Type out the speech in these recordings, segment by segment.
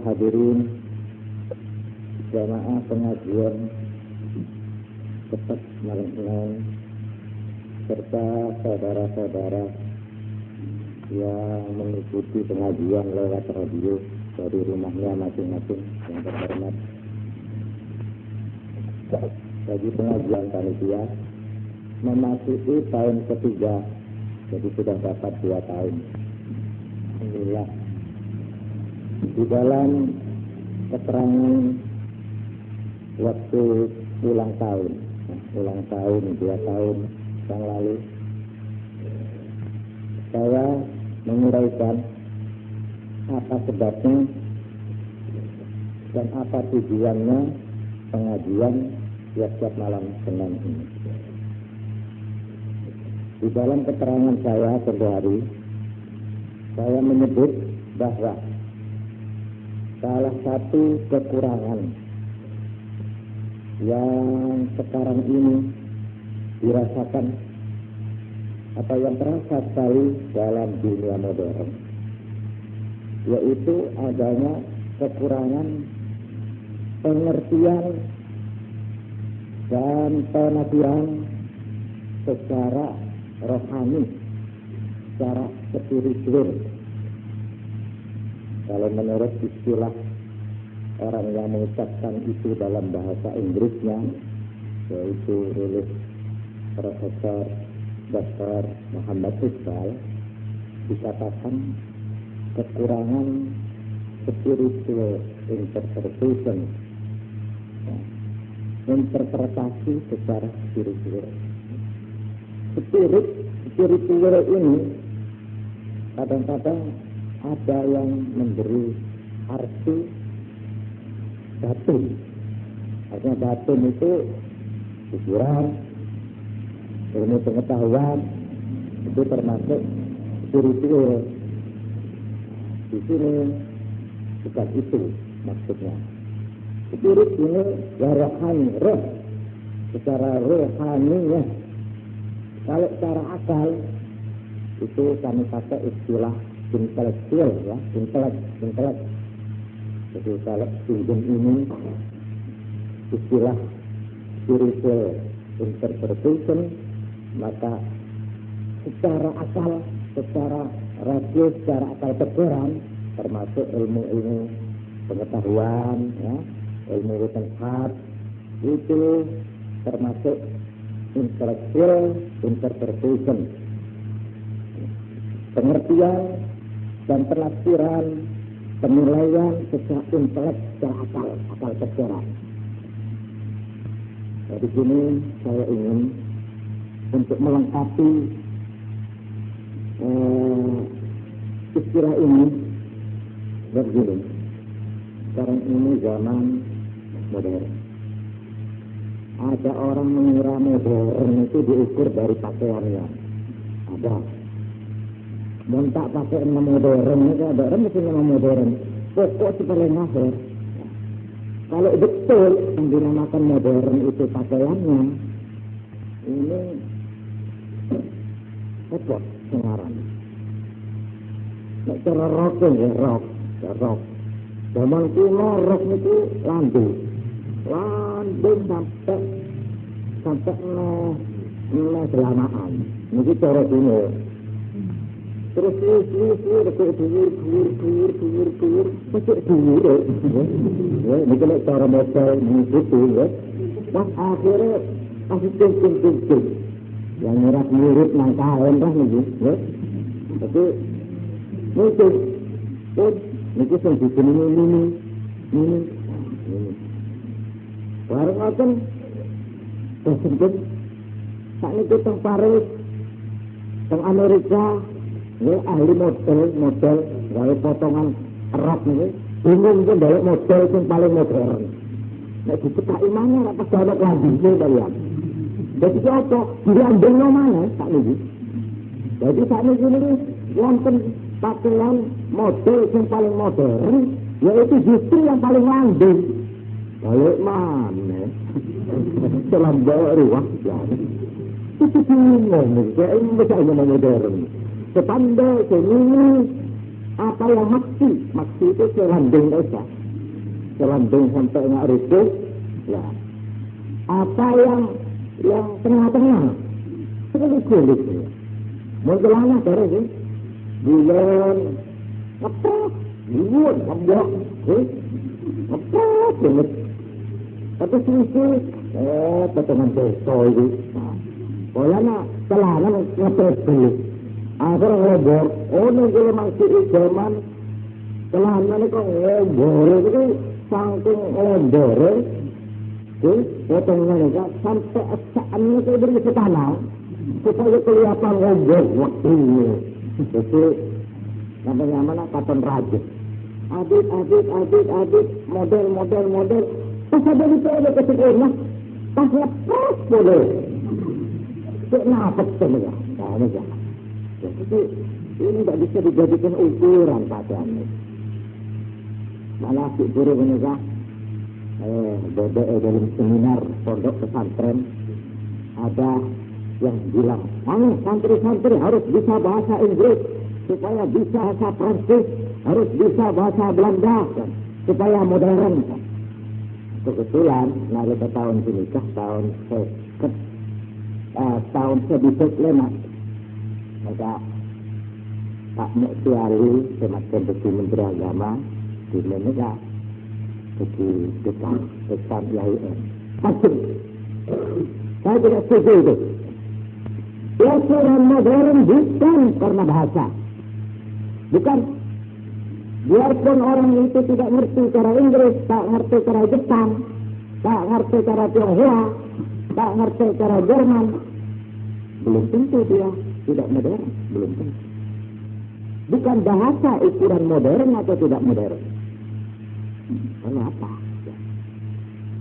hadirin jamaah pengajian tepat malam ini serta saudara-saudara yang mengikuti pengajian lewat radio dari rumahnya masing-masing yang terhormat. Bagi pengajian panitia memasuki tahun ketiga, jadi sudah dapat 2 tahun. Alhamdulillah. Di dalam keterangan waktu ulang tahun 2 tahun yang lalu, saya menguraikan apa sebabnya dan apa tujuannya pengajian tiap-tiap malam Senin ini. Di dalam keterangan saya sehari, saya menyebut bahwa salah satu kekurangan yang sekarang ini dirasakan atau yang terasa sekali dalam dunia modern, yaitu adanya kekurangan pengertian dan penaburan secara rohani, secara spiritual. Kalau menurut istilah orang yang mengucapkan itu dalam bahasa Inggrisnya, yaitu oleh Profesor Dr. Muhammad Iqbal, dikatakan kekurangan spiritual interpretation, interpretasi secara spiritual. Spiritual ini kadang-kadang ada yang memberi arti batin. Artinya batin itu pikiran, ilmu pengetahuan, itu termasuk spiritual. Di sini bukan itu maksudnya. Spirit ini ya rohani, roh, secara rohani ya. Kalau secara akal itu kami pakai istilah intelektual ya, intelek. Jadi kalau pinjam ini istilah spiritual interpretation, maka secara akal, secara rasio, secara akal pikiran, termasuk ilmu-ilmu pengetahuan, ya, ilmu filsafat, itu termasuk intellectual interpretation, pengertian dan penafsiran, penilaian secara intelek, secara akal pikiran. Nah, di sini saya ingin untuk melengkapi istilah ini begini. Sekarang ini zaman modern. Ada orang mengira modern itu diukur dari pakaiannya. Ada. Mau tak pakai nama modern itu ada orang mesti nama modern. Pokok paling akhir. Kalau betul yang dinamakan modern itu pakaiannya, ini apa sekarang? Nek cara rok ya rok. Zaman kuno rok itu landung sampai selamaan. Ini cara kuno. Terus dhuwur, masuk dhuwur. Ya, ini kalau cara model mengikuti ya. Pas akhirnya kasih cincin. Yang mirip nang kain lah nih, ya. Tapi muncul. Niki sing dijenengi ini. Bareng akan tersebut sakniki teng Paris, teng Amerika, ya ahli model gawe potongan rok niki, bingung kan balik model sing paling modern. Nek dicekaki mana ora pas ana klandine kalian. Jadi apa? Diambilno mana sakniki? Jadi sakniki niki wonten pakaian model yang paling modern, yaitu justru yang paling landing. Balik mana? Dalam bawa ruang jalan. Itu bingung, kayak ini misalnya modern. Sepandai, ini apa yang maksi itu landing saja. selambung sampai nggak rusuh, ya. Apa yang tengah-tengah, sulit. Mau celana terus sih, bulan, ngepret, bulan, ngambok, ngepret, banget. Tapi sisi, potongan beso itu. Polanya celana ngepret dulu. Akhirnya ngobor, kalau masih zaman celana ini kok ngobor itu saking ngobor, potongnya juga sampai asaannya itu beri ke tanah supaya kelihatan ngobor waktu ini. Itu namanya mana katon rajin. Adit, model. Pas ada itu ada kesikirnya, pas lepas boleh. Kenapa sebenarnya? Nah, ini jangan. Jadi ini tidak bisa dijadikan ukuran padanya. Malah si guru menikah dalam seminar pondok pesantren ada yang bilang, santri-santri harus bisa bahasa Inggris supaya bisa bahasa Prancis, harus bisa bahasa Belanda supaya modern. Kebetulan nalika tahun menikah tahun sedikit lama ada Pak Mu'tiali semacam Bukti Menteri Agama di Indonesia Bukti dekan IAIN pasti saya tidak setuju itu. Ukuran modern bukan karena bahasa, bukan. Biarpun orang itu tidak ngerti cara Inggris, tak ngerti cara Jepang, tak ngerti cara Tionghoa, tak ngerti cara Jerman, belum tentu dia tidak modern, belum tentu. Bukan bahasa ukuran modern atau tidak modern. Kenapa?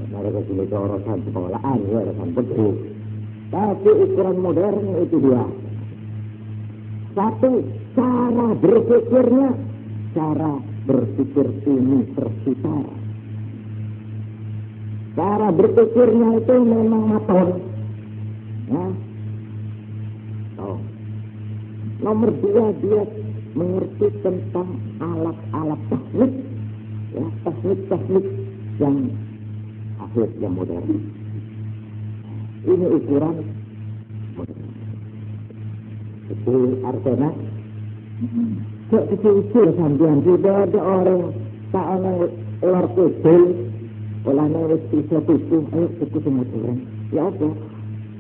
Mereka sudah ke urusan sekolahan, urusan betul. Tapi ukuran modern itu dia. Satu, cara berpikirnya, cara berpikir universitas. Cara berpikirnya itu memang matang. Ya. Nomor 2, dia mengerti tentang alat-alat teknik, ya, teknik yang akhirnya modern. Ini ukuran modern. Itu artinya kecil sampean tidak ada orang tak ada luar kecil, olehnya harus bisa tutup, ayo tutup semua orang. Ya apa?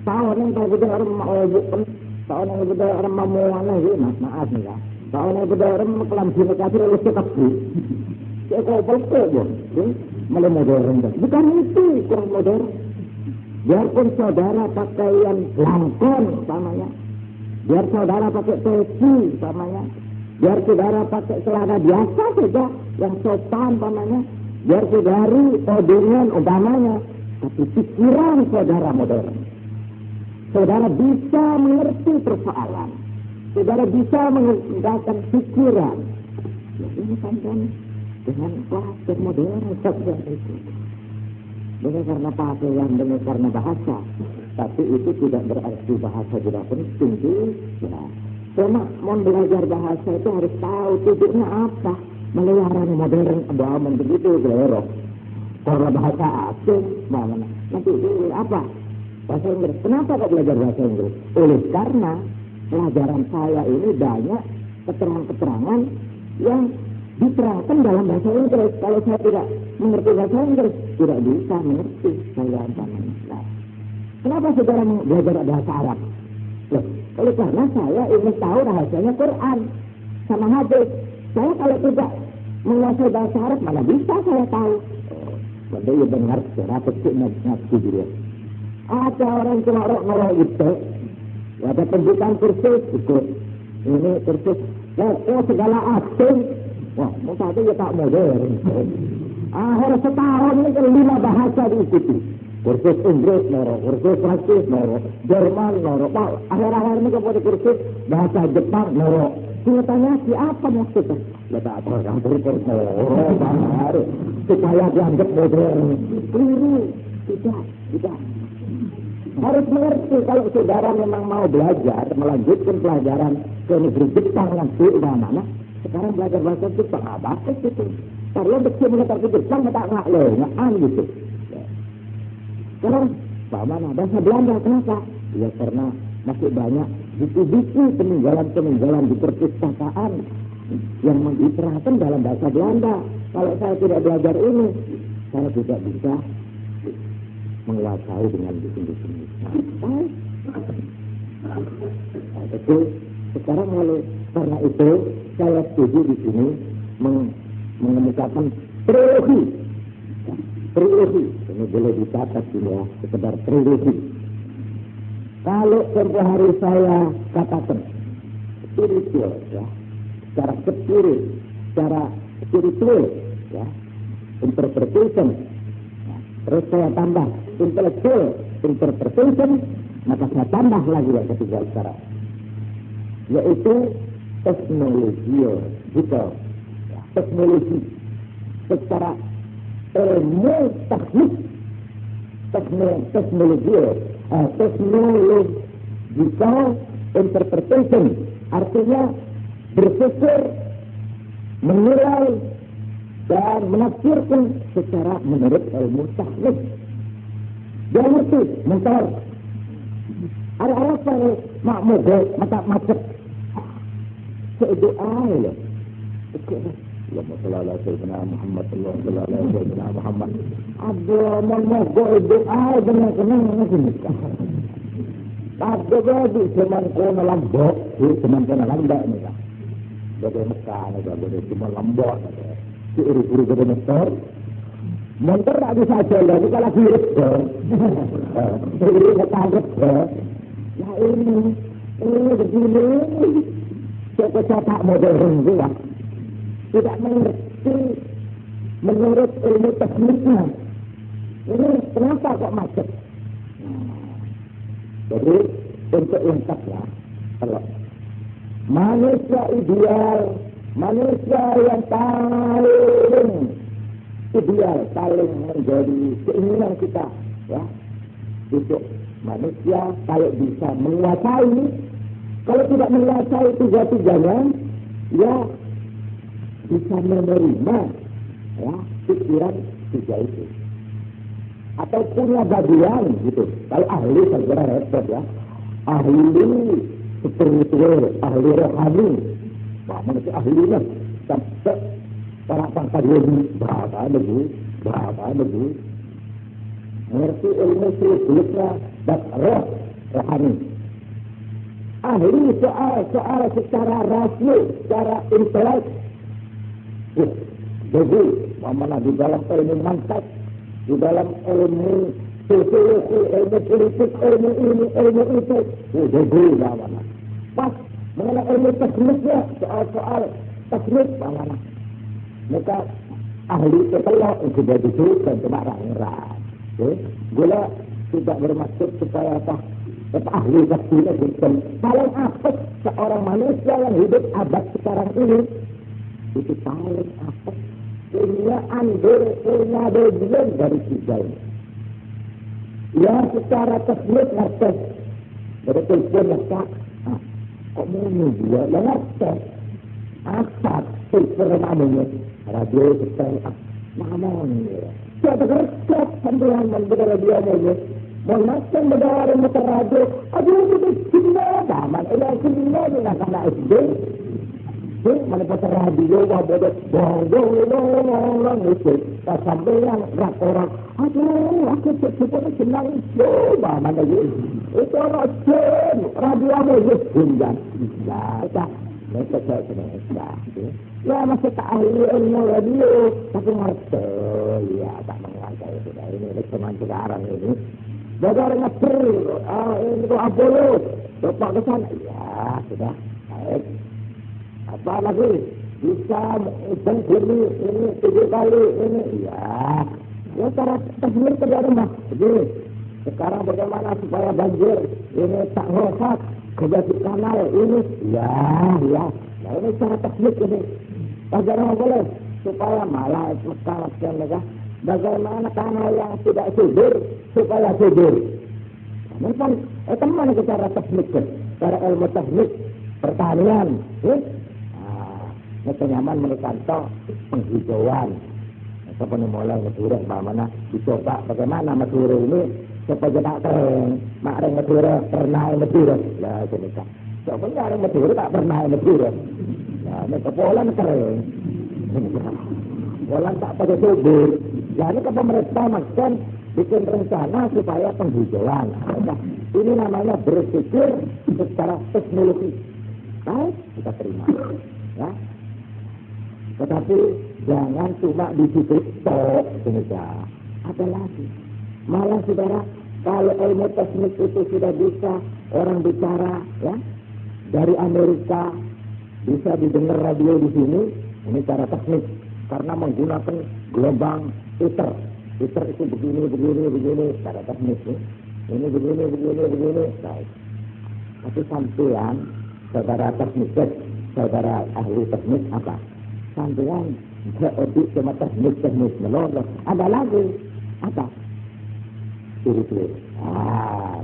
Tahun yang tak ada orang mau bukan. Tahun yang beda orang mamuan lagi, maaf nih ya. Tahun yang beda orang kelam sini kasih oleh sekali. Saya kau belkok ya, malah modern kan? Bukan itu kurang modern. Biarpun saudara pakaian langkon samanya, biar saudara pakai peci samanya, biar saudara pakai celana biasa saja yang sopan samanya, biar saudari kodingan umpamanya, tapi pikiran saudara modern. Saudara bisa mengerti persoalan. Saudara bisa menggunakan pikiran. Ya, ini kan dengan pelajar modern saja itu. Bukan karena pakaian, bukan karena bahasa. Tapi itu tidak berarti bahasa tidak penting. Ya. Cuma mau belajar bahasa itu harus tahu tujuannya apa. Melayaran modern, abaman begitu, gelorok. Kalau bahasa asing, mana? Nanti ini apa? Bahasa Inggris. Kenapa kok belajar bahasa Inggris? Oleh karena pelajaran saya ini banyak keterangan-keterangan yang diterangkan dalam bahasa Inggris. Kalau saya tidak mengerti bahasa Inggris, tidak bisa mengerti saya namanya. Kenapa saudara belajar bahasa Arab? Loh, oleh karena saya ingin tahu rahasianya Quran sama hadis. Saya kalau tidak menguasai bahasa Arab, mana bisa saya tahu? Benda ia dengar secara kecil ngaji dia. Ada orang cuma orang itu, ada pembukaan kursus ikut. Ini kursus, segala asing. Wah, mungkin itu ya tak modern. Akhirnya setahun ini kan 5 bahasa diikuti. Kursus Inggris, noro, kursus Prancis, noro, Jerman, noro. Akhir-akhir ini kepada kursus bahasa Jepang, noro. Saya tanya, siapa maksudnya? Ya tak apa, yang berikut noro, bahar. Supaya dianggap modern. Keliru, tidak. Harus mengerti kalau saudara memang mau belajar, melanjutkan pelajaran ke negeri Jepang nanti, mana Sekarang belajar bahasa Jepang, bagus itu. Karena betul mengenal Jepang, tak ngaan gitu. Sekarang, mana bahasa Belanda, kenapa? Ya karena masih banyak buku-buku peninggalan-peninggalan di perpustakaan yang diterangkan dalam bahasa Belanda. Kalau saya tidak belajar ini, saya tidak bisa menguasai dengan buku-buku ini. Nah, itu sekarang karena itu saya setuju di sini mengemukakan trilogi. Ini boleh dicatat ini ya, sekedar trilogi. Kalau tempoh hari saya katakan spiritual, ya, secara spiritual, ya, interpretation, ya, terus saya tambah intellectual interpretation, maka saya tambah lagi yang ketiga sekarang, yaitu teknologi, gitu, ya, teknologi secara ilmu teknik, teknological interpretation, artinya berpikir, menilai dan menafsirkan secara menurut ilmu teknik. Dia ngerti, mentor. Ada alasan mak mogok, mata macet. Sedoa loh. Allahumma shalli ala sayyidina Muhammad, Allahumma shalli ala sayyidina Muhammad. Aduh, mogok doa dengan kenang macam tak jadi cuman kena lambok, cuman kena lambak ni lah. Jadi Mekah ni kan, jadi cuma lambok. Si uri-uri jadi motor tak bisa jalan, ni kalau kiri ke. Uri ketangkep ke. Ya ini begini. Saya tak modern juga. Tidak mengerti menurut ilmu tekniknya. Ini kenapa kok macet? Jadi untuk lengkaplah, kalau manusia ideal, manusia yang paling ideal, paling menjadi keinginan kita, ya, untuk manusia kalau bisa menguasai, kalau tidak menguasai tiga-tiganya, ya bisa menerima, ya, pikiran tiga itu. Atau punya bagian gitu. Kalau ahli saya kira repot ya. Ahli spiritual, ahli rohani. Wah, mana si ahlinya? Sampai para pangkat ini berapa lagi. Mengerti ilmu suluknya dan rohani. Ahli soal secara rasio, secara intelek. Jadi, mana di dalam ilmu manfaat, di dalam ilmu sosiologi, ilmu politik, ilmu ini, ilmu itu, jadi mana? Pas mengenai ilmu tekniknya, soal teknik mana? Mereka ahli setelah sudah disebutkan cuma rang-rang. Gula tidak bermaksud supaya apa ahli tekniknya bukan. Paling apa seorang manusia yang hidup abad sekarang ini itu paling apa? Punya bagian dari tiga ini. Ya secara teknik ngerti. Dari telepon ngerti. Kok mau dia? Ya ngerti. Asal telepon namanya. Radio setel. Namanya. Saya ngerti. Sambilan membeda dia namanya. Mau ngerti membeda remote radio. Aduh itu Cina. Daman. Ini Cina ni nak kena SD. Mana pasal radio, bodoh, itu. Sampai yang orang, aduh, aku cukup senang coba mana itu. Itu orang radio apa itu sundan. Ya, mereka saya senang. Ya masih tak ahli ilmu radio, tapi ngerti. Ya tak mengerti itu. Ini teman sekarang ini. Bagaimana ngerti? Ini tu apa lu? Bapak kesan? Ya sudah, baik. Apa lagi bisa ini 7 kali ini ya cara teknik kerja rumah. Jadi sekarang bagaimana supaya banjir ini tak rosak kerja di kanal ini ya ini cara teknik ini bagaimana boleh supaya malah sekarang mereka bagaimana kanal yang tidak subur supaya subur. Mungkin teman cara teknik cara ilmu teknik pertanian Mereka nyaman menekanto penghijauan. Mereka pun mulai Madura mana dicoba bagaimana Madura ini supaya tak kering. Mak orang Madura pernah Madura. Lah cerita. Soalnya orang Madura tak pernah Madura. Nah, mereka polan kering. Polan tak pada subur. Lah ini ke pemerintah makan bikin rencana supaya penghijauan. Nah, ini namanya berpikir secara teknologi. Baik, kita terima. Ya. Tetapi jangan cuma di situ tok, saudara. Ada lagi. Malah saudara, kalau ilmu teknik itu sudah bisa orang bicara, ya, dari Amerika bisa didengar radio di sini, ini cara teknik karena menggunakan gelombang ether. Ether itu begini, cara teknik nih. Ini begini. Baik. Tapi sampean, saudara teknik, saudara ahli teknik apa? Sampean jadi cuma teknik melolong. Ada lagi apa? Spiritual.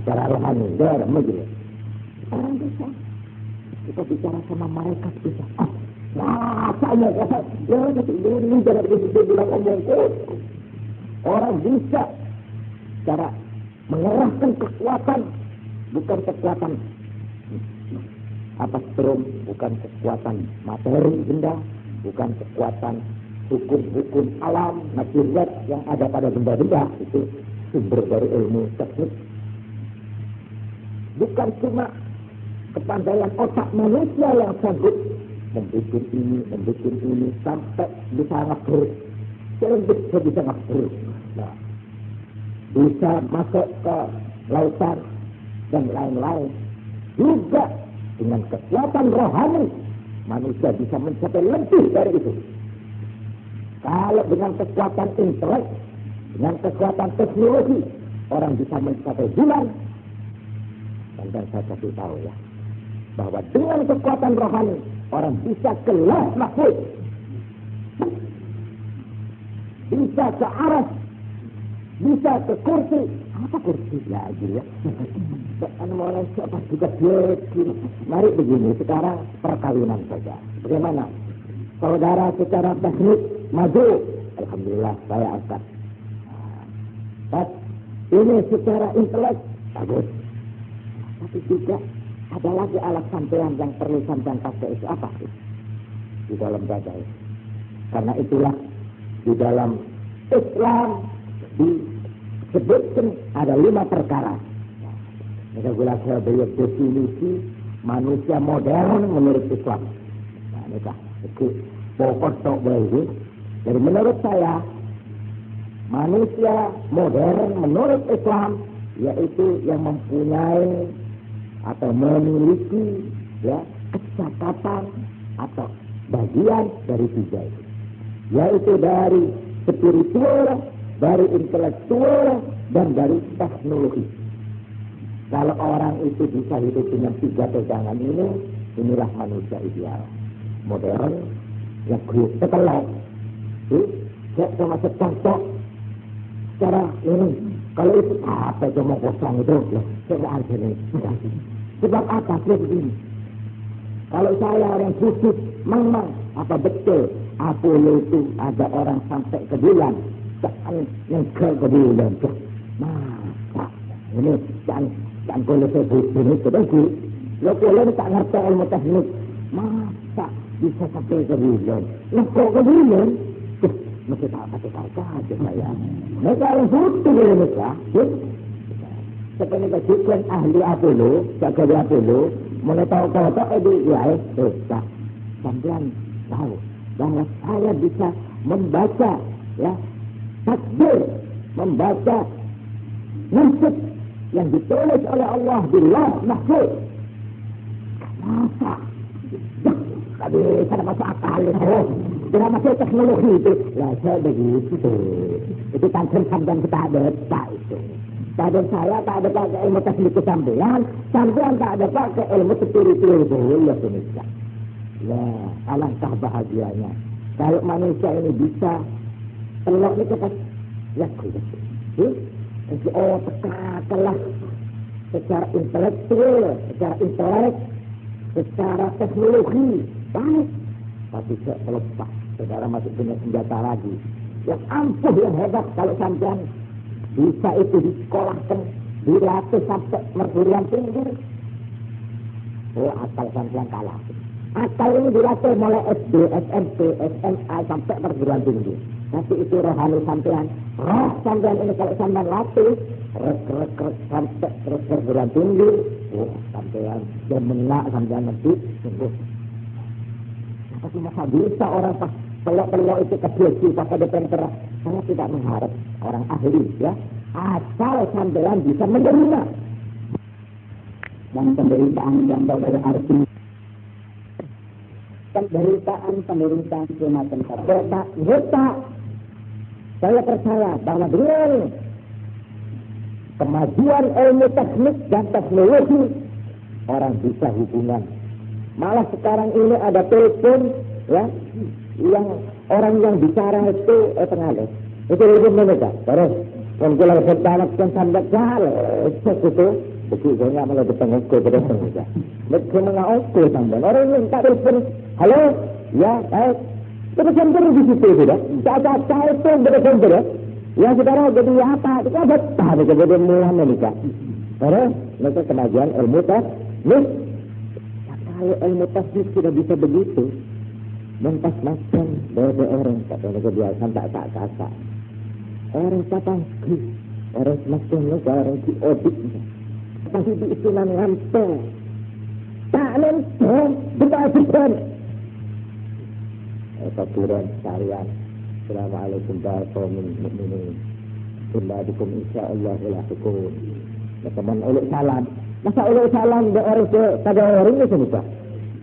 Cara rohani, begitu. Orang bisa. Kita bicara sama mereka bisa. Saya kata, ini jangan begitu bilang omongku. Orang bisa cara mengerahkan kekuatan, bukan kekuatan apa strom, bukan kekuatan materi benda, bukan kekuatan hukum-hukum alam, nasihat yang ada pada benda-benda, itu sumber dari ilmu teknik. Bukan cuma kepandaian otak manusia yang sanggup membuat ini sampai bisa ngebrut, bisa ngebrut. Nah, bisa masuk ke lautan dan lain-lain. Juga dengan kekuatan rohani manusia bisa mencapai lebih dari itu. Kalau dengan kekuatan intelek, dengan kekuatan teknologi, orang bisa mencapai bulan. Dan saya kasih tahu ya, bahwa dengan kekuatan rohani, orang bisa ke lauh mahfuz, bisa ke aras, bisa ke kursi. Apa kursi lagi ya? Mulai siapa juga dia. Mari begini, sekarang perkawinan saja. Bagaimana? Saudara secara teknik maju, alhamdulillah saya angkat. Ini secara intelek bagus. Tapi juga ada lagi alat sampean yang perlu sampean pakai itu apa? Di dalam dada itu. Karena itulah di dalam Islam disebutkan ada 5 perkara. Mereka gula sebagai definisi manusia modern menurut Islam. Nah, mereka itu pokok tok bayi. Jadi menurut saya manusia modern menurut Islam yaitu yang mempunyai atau memiliki ya kecakapan atau bagian dari 3 itu, yaitu dari spiritual, dari intelektual, dan dari teknologi. Kalau orang itu bisa hidup dengan 3 pegangan ini, inilah manusia ideal, modern, yang setelah saya termasuk contoh secara ini. Kalau itu apa cuma kosong itu loh, saya ini. Sebab apa sih begini? Kalau saya orang khusus, memang apa betul Apollo itu ada orang sampai ke bulan? Jangan yang ke bulan. Masa ini jangan boleh sebut ini kedengki. Lo boleh tak ngerti ilmu teknik. Masa bisa sampai ke bulan? Lah kok ke bulan? Mesti tak pakai saja saya. Mereka yang butuh dari mereka. Seperti kejukan ahli Apollo, jaga Apollo, mulai tahu-tahu dia tak. Sampai tahu bahwa saya bisa membaca ya takbir, membaca nasib yang ditulis oleh Allah di lauh mahfuz. Masa? Tadi saya masuk akal itu. Dengan masuk teknologi itu, lah saya begitu. Itu kan dan kita ada itu. Pada saya tak ada pakai ilmu teknik kesampean tak ada pakai ilmu spiritual itu. Ya pemirsa. Nah, alangkah bahagianya. Kalau manusia ini bisa telok ini kita lihat telah secara intelektual, secara intelek, secara teknologi baik. tapi selepas saudara masih punya senjata lagi yang ampuh, yang hebat. Kalau sampean bisa itu disekolahkan, dilatih sampai perguruan tinggi, akal sampean kalah. Akal ini dilatih mulai SD, SMP, SMA sampai perguruan tinggi. Tapi itu rohani sampean, roh sampean ini kalau sampean latih rek sampai terus perguruan tinggi, sampean demenak, sampean nanti sungguh. Tapi masa bisa orang pas pelok-pelok itu kebiasi pakai depan keras? Saya tidak mengharap orang ahli, ya. Asal sampean bisa menerima. Dan penderitaan yang berarti penderitaan semacam serta saya percaya bahwa dengan kemajuan ilmu teknik dan teknologi orang bisa hubungan. Malah sekarang ini ada telepon, ya, yang orang yang bicara itu pengalih. Itu telepon mereka. Terus kalau bertanak dan sampai jalan, itu begitu saya malah ditengok ke depan mereka. Mereka mengaku sampai orang yang tak telepon, halo, ya, baik. Terus sampai di situ sudah. Saya itu berbeda. Ya saudara jadi apa? Itu betah jadi mulai mereka. Terus mereka kemajuan ilmu teknik. Kalau ilmu tasbih sudah bisa begitu, mentas-maskan dari orang kata kebiasaan tak kakak. Orang patang, orang semakin mereka orang diodik. Tapi di istilah ngantel, tak nempel, berbahagian. Kemudian sekalian, Assalamualaikum warahmatullahi wabarakatuh. Assalamualaikum insyaallah walakum. Teman uluk salam. Masa uluk salam ke orang pada orang itu semua.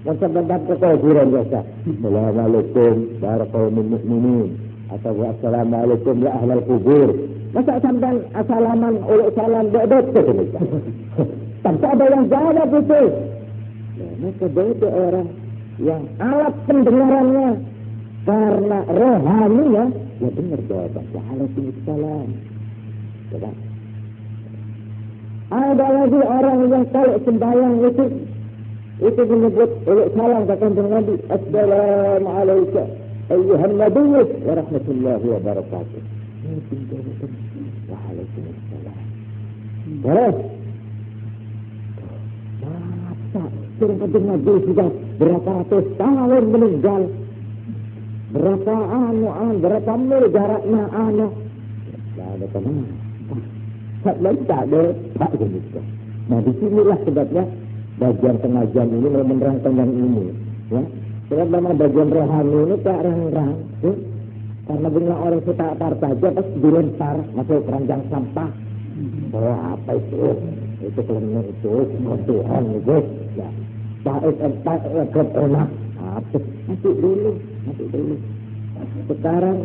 Macam benda kekuburan biasa. Assalamualaikum warahmatullahi wabarakatuh. Atau assalamualaikum ya ahlal kubur. Masa sampai assalaman uluk salam ke dokter semua. Tanpa ada yang jawab itu. Maka beda orang yang alat pendengarannya karena rohaninya, ya benar jawaban. Waalaikumsalam. Ya, ada lagi orang yang kalau sembahyang itu menyebut salam kata Nabi, Assalamualaikum ayyuhan nabiyyu wa rahmatullahi wa barakatuh. Waalaikumsalam. Terus masa Sering Nabi sudah berapa ratus tahun meninggal, berapa berapa mil jaraknya tidak ada teman. Tak ada gitu. Nah disinilah sebabnya bagian pengajian ini menerangkan yang ini, ya. Sebab memang bagian rohani ini tak rang-rang, ya? Karena bila orang kita saja pas dilempar masuk keranjang sampah. Oh apa itu? Itu kelemahan itu, Tuhan itu, ya. Tak enak. Apa? Masih dulu. Sekarang,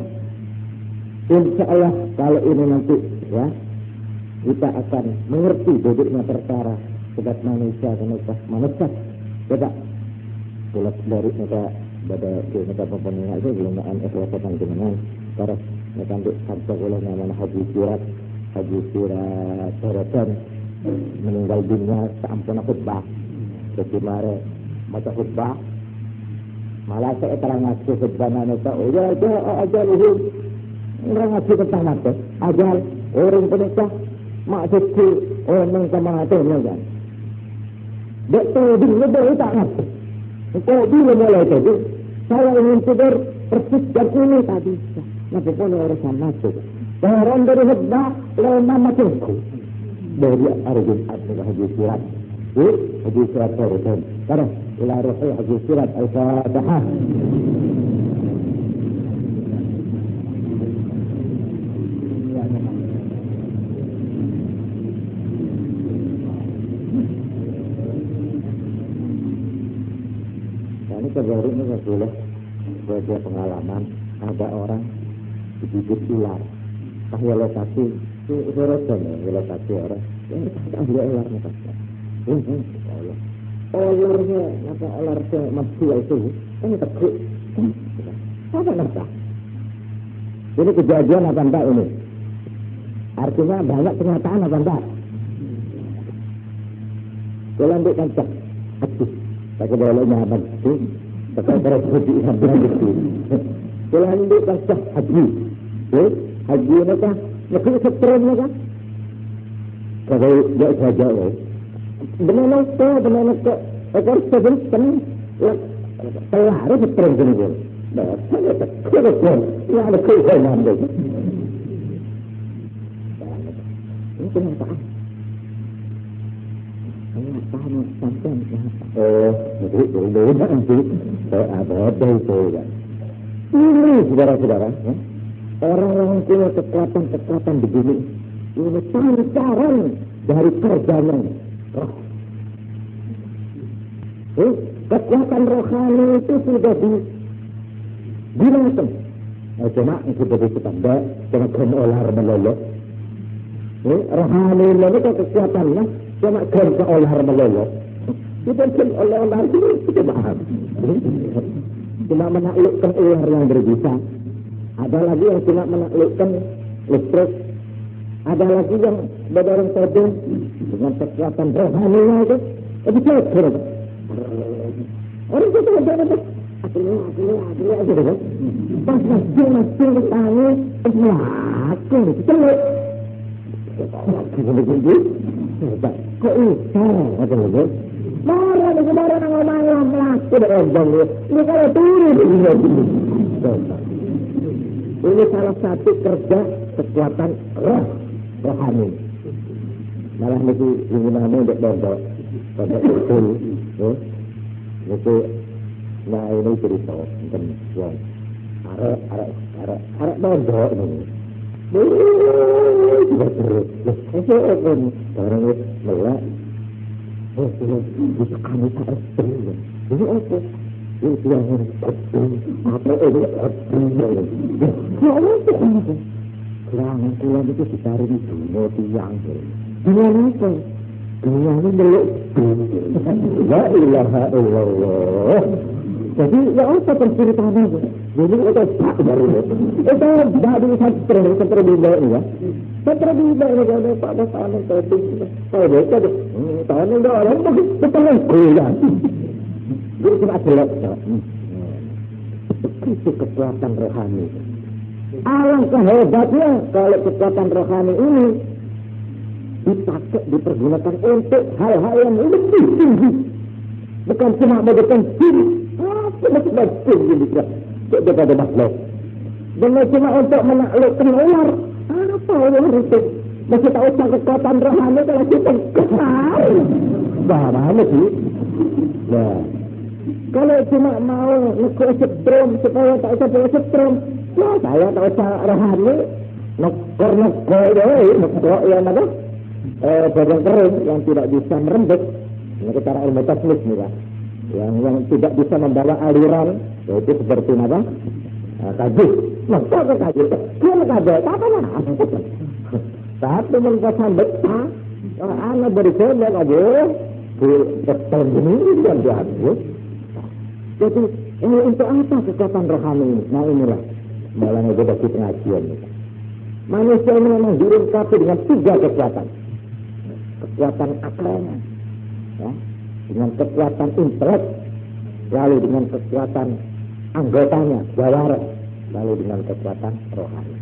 insya Allah kalau ini nanti, ya. Kita akan mengerti duduknya perkara sebab manusia. Coba bulat dari mereka pada pempeningan itu gunakan ikhlasatan dengan terus mereka ambil sampai oleh nama Haji Sirat Daratan meninggal dunia seampun khutbah. Jadi mare maca khutbah malah saya terang ngasih khutbah mereka ajal itu orang ngasih tentang apa ajal orang penikah maksudku orang kematian kan. Betul dia tak ngerti. Kalau dia mulai tadi, saya ingin tidur persis jam ini tadi. Kenapa pun orang sama tu? Orang dari khutbah lama macamku. Dari Arjun adalah Haji Sirat. Haji Sirat Daratan. Karena ila ruhi Haji Sirat Al-Fatihah. Baru ini boleh sebagai pengalaman ada orang digigit ular. Kahya lokasi itu rotan ya lokasi orang. Yang ahli ularnya pasti. Ularnya apa ularnya mati itu kan tekuk. Apa nafas? Ini kejadian apa enggak ini? Artinya banyak kenyataan apa enggak? Kalau ambil kancah, aduh, pakai bolanya apa itu? Sekarang budi sampai itu. Kalau ini kasih haji, haji ni kan, nak setrum ni kan? Kalau dia saja, benar nak ekor sebentar, telah ada setrum ni pun. Dah, saya tak kira ya ada keinginan dia. Ini kenapa? Paham sampai dulu nanti saya ada itu kan. Ini saudara-saudara, ya? Orang yang punya kekuatan begini, ini pancaran dari kerjanya. Kekuatan rohani itu sudah digunakan. Cuma sudah ditambah dengan olah melolok. Rohani ini kekuatannya. Cuma kerja olah melolok. Kita olah itu kita paham. Cuma menaklukkan ular yang berbisa. Ada lagi yang cuma menaklukkan listrik. Ada lagi yang berdorong todong dengan kekuatan rohaninya itu. Itu kira. Orang itu ada. Akhirnya aja deh. Pas masing bertanya, melakukan celuk. Kok bisa? Ada lagi. Marah ngomong melakukan berombong. Ini kalau turun. Ini salah satu kerja kekuatan rohani. Malah itu namanya untuk bodoh. Bodoh betul. Itu nah ini cerita tentang yang arek bodoh ini. Betul. Itu pun orang itu melak. Bisa kami tak terima. Ini apa? Itu yang apa itu? Kalau itu apa? Kelangan itu ditaruh di dunia tiang. Dunia apa? Dunia ini meluk. La ilaha illallah. Jadi ya apa perceritanya itu? Jadi itu tak baru itu. Itu baru satu benda ya. Satu benda ini kalau pada tahun itu. Kalau itu tahun itu orang betul kuliah. Jadi cuma jelek. Itu kekuatan rohani. Alangkah hebatnya kalau kekuatan rohani ini dipakai, dipergunakan untuk hal-hal yang lebih tinggi. Bukan cuma memberikan diri. Cuma tinggi juga. Daripada makhluk. Bukan cuma untuk menaklukkan ular. Apa ular itu? Masih tak usah kekuatan rohani kalau kita kesal. Bagaimana sih? Nah, kalau cuma mau setrum supaya tak usah setrum, ya saya tak usah rohani. Nokor yang ada bagian kering yang tidak bisa merembes. Ini cara ilmu teknik nih lah. Yang tidak bisa membawa aliran, yaitu seperti apa? Kaji. Masa ke kaji? Kira kaji? Apa lah? Tapi menpasan betah. Anak berisnya kaji. Betul ini kan diambil. Jadi ini untuk apa kekuatan rohani ini? Nah inilah. Malah kita bagi pengajian. Manusia ini memang dilengkapi dengan 3 kekuatan. Kekuatan akalnya. Ya. Dengan kekuatan intelek, lalu dengan kekuatan anggotanya, jawara, lalu dengan kekuatan rohani.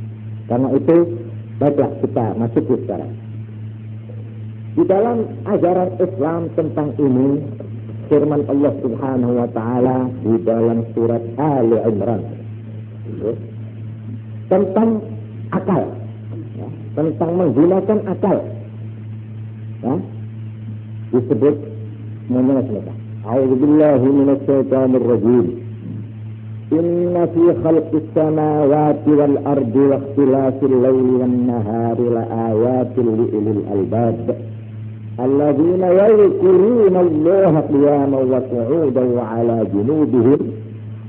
Karena itu, baiklah kita masuk sekarang. Di dalam ajaran Islam tentang ini, firman Allah Subhanahu wa Ta'ala di dalam surat Ali Imran tentang akal, ya, tentang menggunakan akal, ya, disebut mengenai A'udzubillahi minasyaitonir rajim. Inna fi khalqis samawati wal ardi wa ikhtilafil laili wan nahari la ayatin li ulil albab alladzina yadhkuruna Allaha qiyaman wa qu'udan wa 'ala junubihim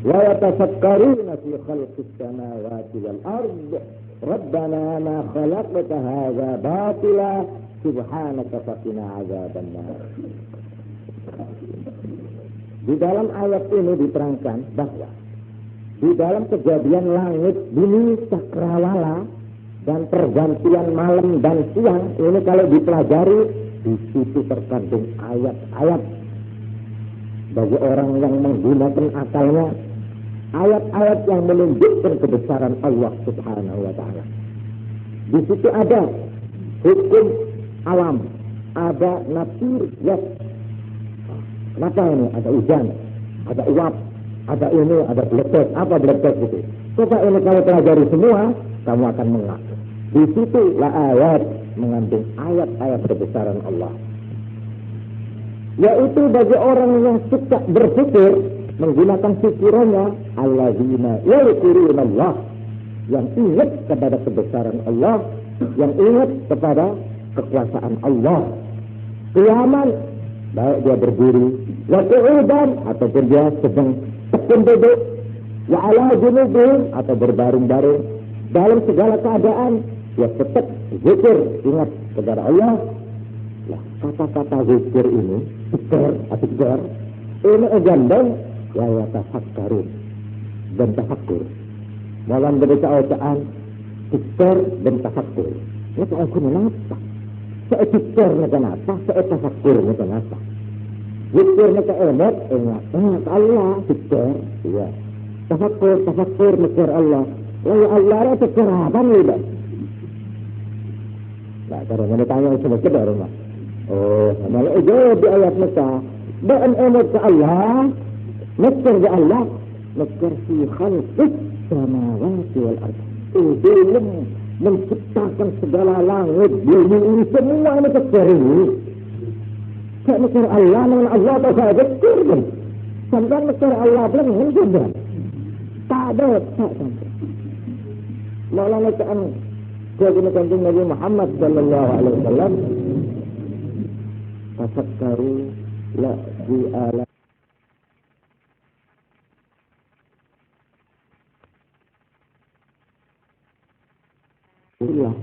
wa yatafakkaruna fi khalqis samawati wal ardi rabbana ma khalaqta hadza batila subhanaka faqina 'adzabannar. Di dalam ayat ini diterangkan bahwa di dalam kejadian langit, bumi, cakrawala dan pergantian malam dan siang ini kalau dipelajari di situ terkandung ayat-ayat bagi orang yang menggunakan akalnya ayat-ayat yang menunjukkan kebesaran Allah Subhanahu wa taala. Di situ ada hukum alam, ada naturiyat. Kenapa ini? Ada hujan, ada uap, ada ini, ada beletek. Apa beletek itu? Coba ini kalau pelajari semua, kamu akan mengaku. Di situ lah ayat mengandung ayat-ayat kebesaran Allah. Yaitu bagi orang yang suka berpikir menggunakan pikirannya, alladzina yadhkuruna Allah, yang ingat kepada kebesaran Allah, yang ingat kepada kekuasaan Allah. Qiyaman, baik dia berdiri, wa qu'udan ataupun dia sedang tekun duduk, wa ala junubihim atau berbaring-baring, dalam segala keadaan dia tetap zikir, ingat kepada Allah. Nah, kata-kata zikir ini, zikir, ini gandeng ya tafakkarun dan tafakkur. Dalam bacaan zikir dan tafakkur. Ini soal kenapa? Saya zikir kenapa? Saya tafakkur kenapa? Zikir ke emet, ingat Allah, zikir, ya. Tafakkur mikir Allah. Lalu Allah itu kerapan udah. Nah, kalau mau ditanya sedikit dari rumah. Oh, malah itu di ayat Mekah. Dan emet ke Allah, mikir ke Allah, mikir fi khalqis samawati wal ardh. Belum menciptakan segala langit, bumi ini semua ini mikir ini. Saya mikir Allah, dengan Allah atau saya mikir kan? Sampai mikir Allah belum juga. Tak ada, tak sampai. Malah bacaan keagama kanjeng Nabi Muhammad sallallahu alaihi wasallam, tafakkaru la bi ala Allah.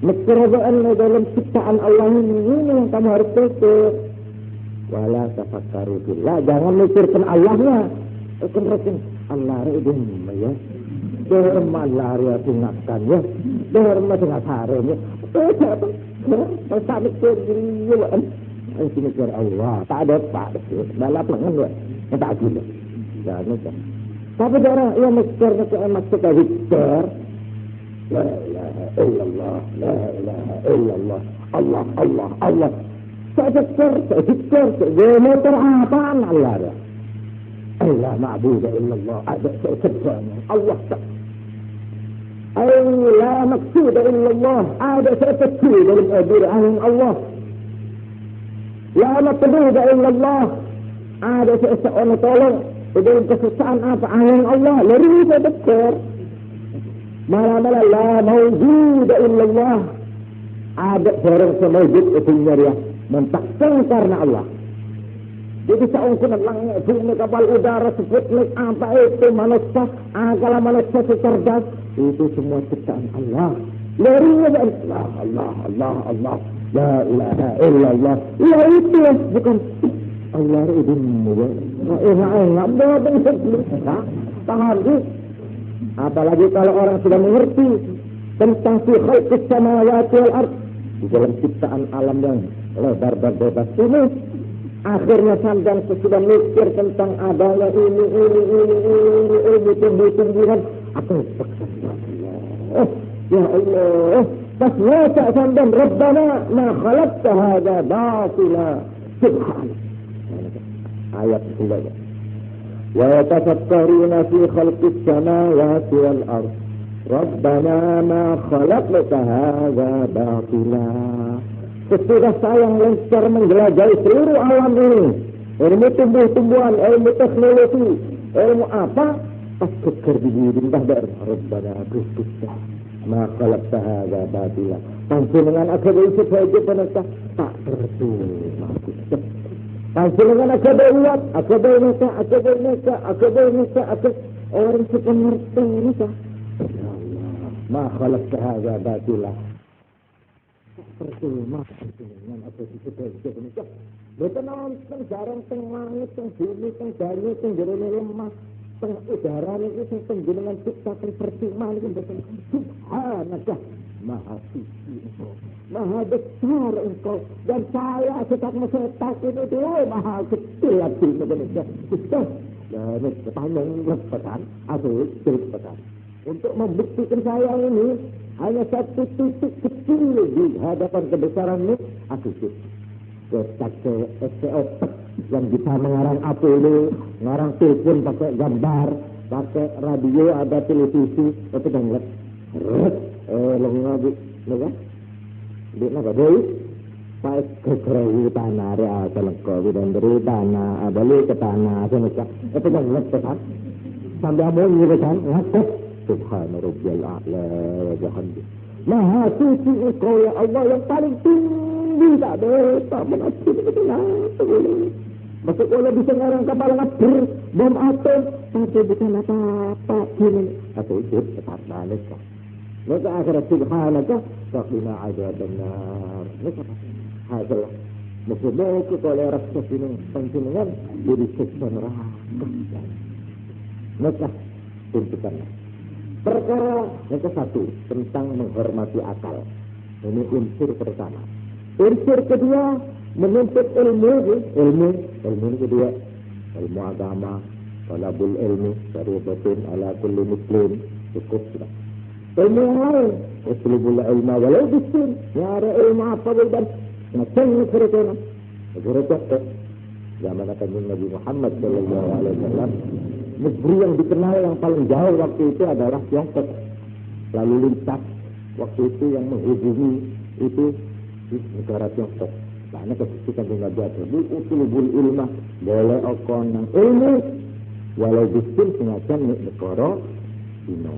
Kerajaan dalam ciptaan Allah ini yang kamu harus pikir. Wala tafakkaru billah, jangan mikirkan Allahnya. Rekan Allah itu ya. Derma Allah itu ingatkan ya. Derma dengan sarenya. Tak mikir diri. Itu mikir Allah. Tak ada apa. Balap lengan ya. Tak gila. Jangan kan. Tapi orang yang mikirnya ke maksud zikir. La ilaha illallah, la ilaha illallah, Allah, Allah, Allah. Saya zikir, motor apaan Allah ada? Allah ma'budu illallah, ada sesuatu. Allah tak. La maqsuda illallah, ada sesuatu dalam ajaran Allah. La matluba illallah, ada sesuatu tolong dalam kesusahan apa ayat Allah. Lari saya zikir. Malah la mawjud illallah, ada orang semawjud itu dia mentakkan karena Allah. Jadi seungkun langit, bumi, kapal udara, Sputnik, apa itu manusia, kalau manusia cerdas, itu semua ciptaan Allah. Dari Allah, Allah, Allah, Allah, la ilaha illallah. Ya itu bukan Allah itu ya. Enggak boleh paham sih. Apalagi kalau orang sudah mengerti tentang fi khalqis samawati wal ardh, di dalam ciptaan alam yang lebar dan bebas ini, akhirnya sampai sudah mikir tentang adanya ini tumbuh-tumbuhan atau Allah. Ya Allah, pas wasa sampai Rabbana ma khalaqta hadza batila subhanak. Ayat kedua. ويتفكرون في خلق السماوات والأرض ربنا ما خلقت هذا باطلا. Sesudah saya lancar menjelajahi seluruh alam ini, ilmu tumbuh-tumbuhan, ilmu teknologi, ilmu apa, pas keker di diri dari Rabbana Gusti ma khalaqta hadza batila. Panjenengan agama itu saja penentang tak percuma. Panjenengan agama orang suka ngerti nikah. Ya Allah, ma khalaqta hadza batila. Percuma panjenengan apa disebut nikah. Boten nonton jarang teng langit, teng bumi, teng banyu, teng jerone lemah, teng udara niku sing panjenengan ciptaken percuma niku boten. Subhanallah. Maha suci engkau, maha besar engkau, dan saya setaknya saya takut itu maha kecil hati sebenarnya. Ustaz, dan kepanjang lepetan atau lepetan. Untuk membuktikan saya ini hanya satu titik kecil di hadapan kebesaranmu, aku ketak SPOP yang bisa mengarang apa ini, mengarang telepon pakai gambar, pakai radio, ada televisi, itu kan lengabu, lega, di naga boy, pas kekerewi tanah ada selengkau dan beri tanah, balik ke tanah, semacam itu kan lepas, sambil abang gitu kan, ngatek, Subhana Rabbiyal A'la wa bihamdi. Maha suci engkau ya Allah yang paling tinggi, tak ada, tak menasib itu kenapa boleh. Masuk bola bisa ngarang kapal ngabur, bom atom, tapi bukan apa-apa gini. Atau itu tetap balik kan. Maka akhirat subhanaka faqina adzabannar. Maka hasil musuh-musuh oleh rasa sini panjenengan jadi siksa neraka. Maka tuntutanlah. Perkara yang ke-1 tentang menghormati akal. Ini unsur pertama. Unsur kedua menuntut ilmu ini kedua, ilmu agama, talabul ilmi, syari'atun ala kulli muslim, cukup sudah. Ilmu yang lain, uslubul ilma walau bisin, ya ada ilmu apa dan macam negara zaman kanjeng Nabi Muhammad sallallahu alaihi wasallam, negeri yang dikenal yang paling jauh waktu itu adalah Tiongkok. Lalu lintas waktu itu yang menghubungi itu di negara Tiongkok. Karena kesulitan dengan jatuh di usulul ilmah boleh okon yang ilmu walau bisin semacam negara Cina.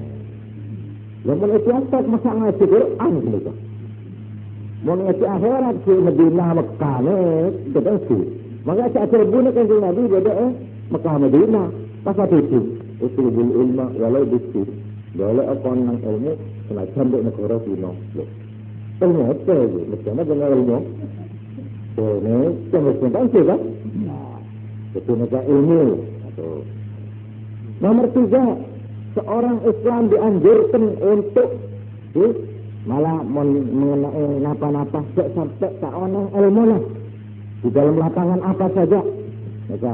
Yang mengerti atas masa ngaji Quran gitu. Mengerti akhirat di Madinah Mekah itu betul. Maka saya bunyi kan Nabi beda Mekah Madinah. Pasal itu usulul ilmah walau bisin boleh okon yang ilmu semacam negara Cina. Ternyata macam dengan ilmu ini yang berkembang kan? Itu negara ilmu. Nomor 3, seorang Islam dianjurkan untuk malah mengenai napa-napa sampai seorang ilmu lah di dalam lapangan apa saja. Maka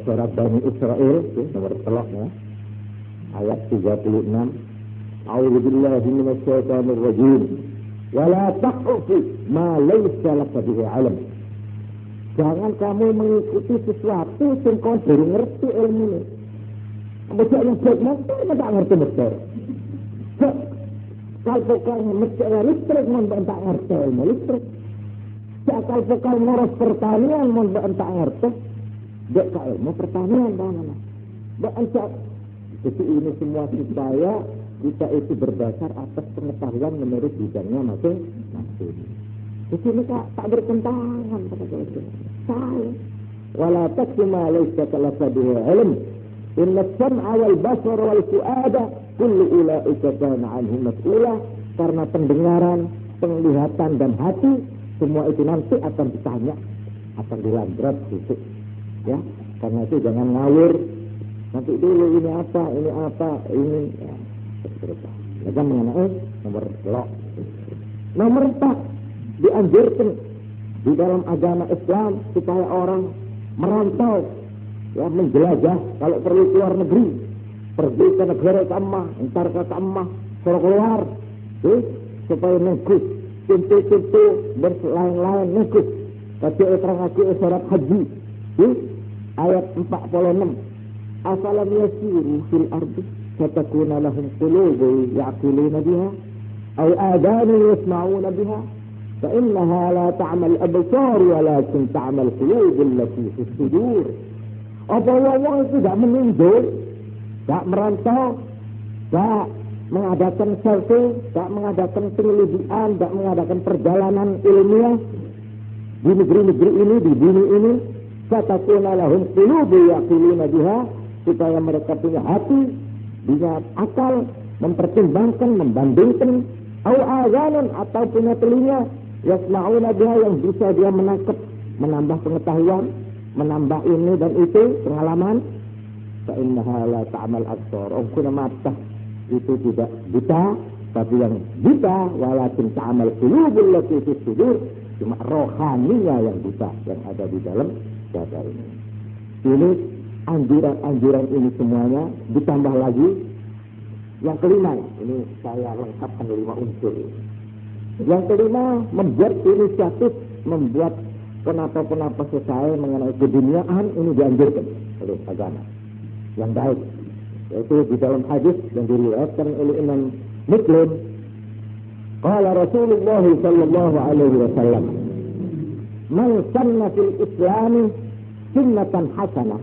surat Bani Israel nomor 3 ayat 36. A'udzubillahi minasyaitonir rajim. Wala taqfu ma laysa laka bihi 'ilm. Jangan kamu mengikuti sesuatu yang kau belum ngerti ilmunya. Baca yang baik nanti tak ngerti betul. Kalau kau mesti listrik mau tak ngerti ilmu listrik. Kalau kau ngurus pertanian mau tak ngerti. Dek ilmu pertanian bagaimana? Baca. Jadi ini semua supaya kita itu berdasar atas pengetahuan menurut bidangnya masing-masing. Di sini tak bertentangan pada itu. Saya wala taqfu ma laysa laka bihi 'ilm. Inna as-sam'a wal basara wal fu'ada kullu ulaika kana 'anhu mas'ula. Karena pendengaran, penglihatan dan hati semua itu nanti akan ditanya, akan dilandrat itu. Ya, karena itu jangan ngawur. Nanti dulu ini apa, ini ya. Mereka mengenai nomor 4 dianjurkan di dalam agama Islam supaya orang merantau ya menjelajah kalau perlu keluar negeri pergi ke negara kamah entar ke kamah suruh keluar supaya nengkus pintu-pintu berlain-lain nengkus tapi terangati syarat haji ayat 46 asalam yasiru fil ardi فتكون لهم قلوب يعقلون بها أو آذان يسمعون بها فإنها لا تعمى الأبصار ولكن تعمى القلوب التي في الصدور. Apa Allah tidak meninjau, tak merantau, tak mengadakan survei, tak mengadakan penyelidikan, tak mengadakan perjalanan ilmiah di negeri-negeri ini, di bumi ini, fatakuna lahum qulubu yaqiluna biha, supaya mereka punya hati, punya akal, mempertimbangkan, membandingkan, au azanan atau punya telinga, yasma'una biha yang bisa dia menangkap, menambah pengetahuan, menambah ini dan itu pengalaman. Fa innaha la ta'mal absar. Kuna mata itu tidak buta, Tapi yang buta walakin ta'amal qulubul lati fis sudur, cuma rohaninya yang buta yang ada di dalam dada ini. Ini anjuran ini semuanya ditambah lagi yang kelima. Ini saya lengkapkan 5 unsur. Yang kelima, membuat inisiatif, membuat kenapa selesai mengenai keduniaan ini dianjurkan oleh agama yang baik. Yaitu di dalam hadis yang diriwayatkan oleh Imam Muslim, qala Rasulullah sallallahu alaihi wasallam, man sanna fil Islam sunnatan hasanah.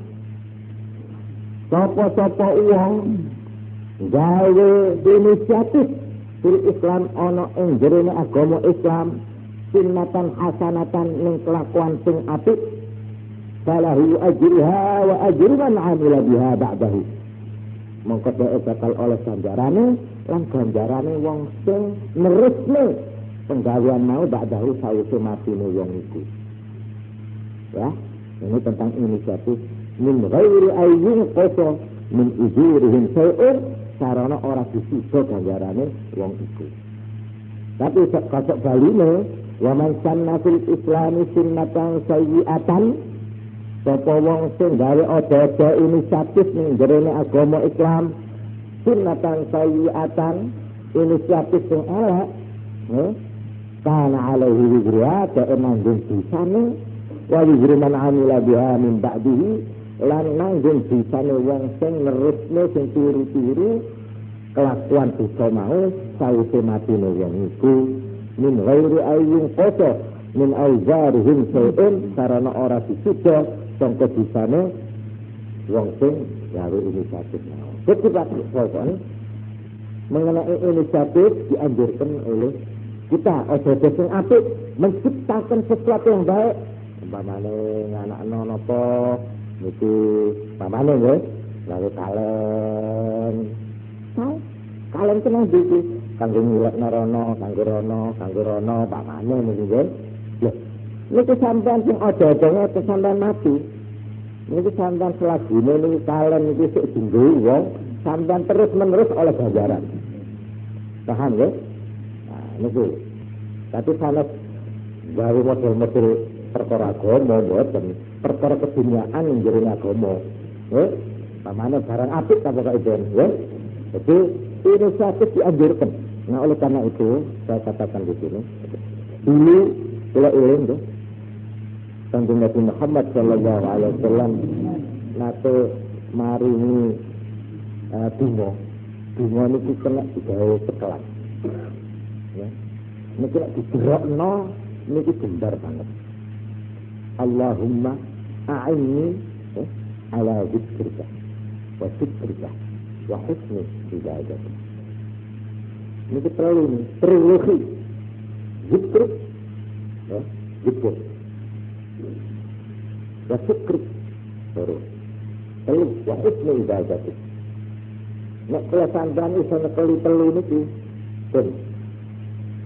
Sapa-sapa wong gawe inisiatif fil Islam ana ing jerone agama Islam sunnatan hasanatan ning kelakuan sing apik, falahu ajruha wa ajru man 'amila biha ba'dahu. Mongko dhek bakal oleh ganjarane lan ganjarane wong sing nerusne penggawean mau ba'dahu sawise matine wong iku. Ya, ini tentang inisiatif min ghairi ayyun qasa min ujurihim say'un, sarana ora disisa ganjarane wong iku. Tapi kosok baline wa man sanna fil islami sunnatan sayyi'atan, sapa wong sing gawe ada inisiatif ning jerone agama Islam sunnatan sayyi'atan, inisiatif sing elek, kana alaihi wizruha, ta nanggung dosane, wa wizru man amila biha min ba'dihi, lan nanggung dosane wong sing nerusne sing tiru-tiru kelakuan dosa mau sawise matine wong iku, min ghairi ayyun qasa min auzarihim say'un, sarana ora disida sangka dosane wong sing gawe inisiatif mau. Ketika pokoknya mengenai inisiatif dianjurkan oleh kita, ojo sing apik, menciptakan sesuatu yang baik. Umpamane nganakno napa niki umpamane nggih, gawe kalen. Kalen kena iki kanggo nyilekno kanggo rono umpamane niki nggih. Lho, niki sampean sing ojo-ojo sampean mati. Niki sampean selagine niki kalen niki sik dinggo wong, sampean terus-menerus oleh ganjaran. Paham nggih? Nah, niku. Tapi sanes gawe model-model perkara agama mboten, perkara keduniaan ing jero agama. Nggih? Pamane barang apik ta pokoke ben, nggih? Jadi inisiatif dianjurkan. Nah, oleh karena itu saya katakan di sini, dulu kula eling nggih, Kanjeng Nabi Muhammad sallallahu alaihi wasallam nate maringi donga niku kena digawe sekelas. Ya. Niki nek dijerokno niki gendar banget. Allahumma a'inni ala dzikrika wa syukrika wa husni ibadatik. Niki perlu zikr, ya, zikr. Wa syukrik terus wa husni ibadatik. Nek kula sampeyan iso nekeli telu niki, pun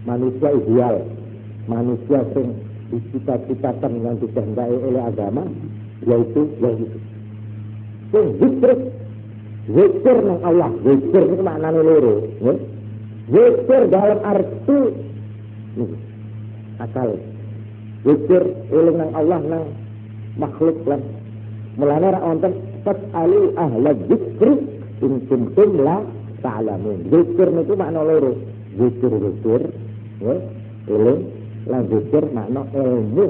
manusia ideal, manusia sing dicita-citakan yang dikehendaki oleh agama, yaitu sing zikir nang Allah. Zikir itu maknane loro, nggih. Zikir dalam arti akal. Zikir eling nang Allah nang makhluk lan mulane ra wonten fasalu ahla dzikri in kuntum la ta'lamun. Zikir niku makna loro. Zikir ya, eling lan zikir makna ilmu.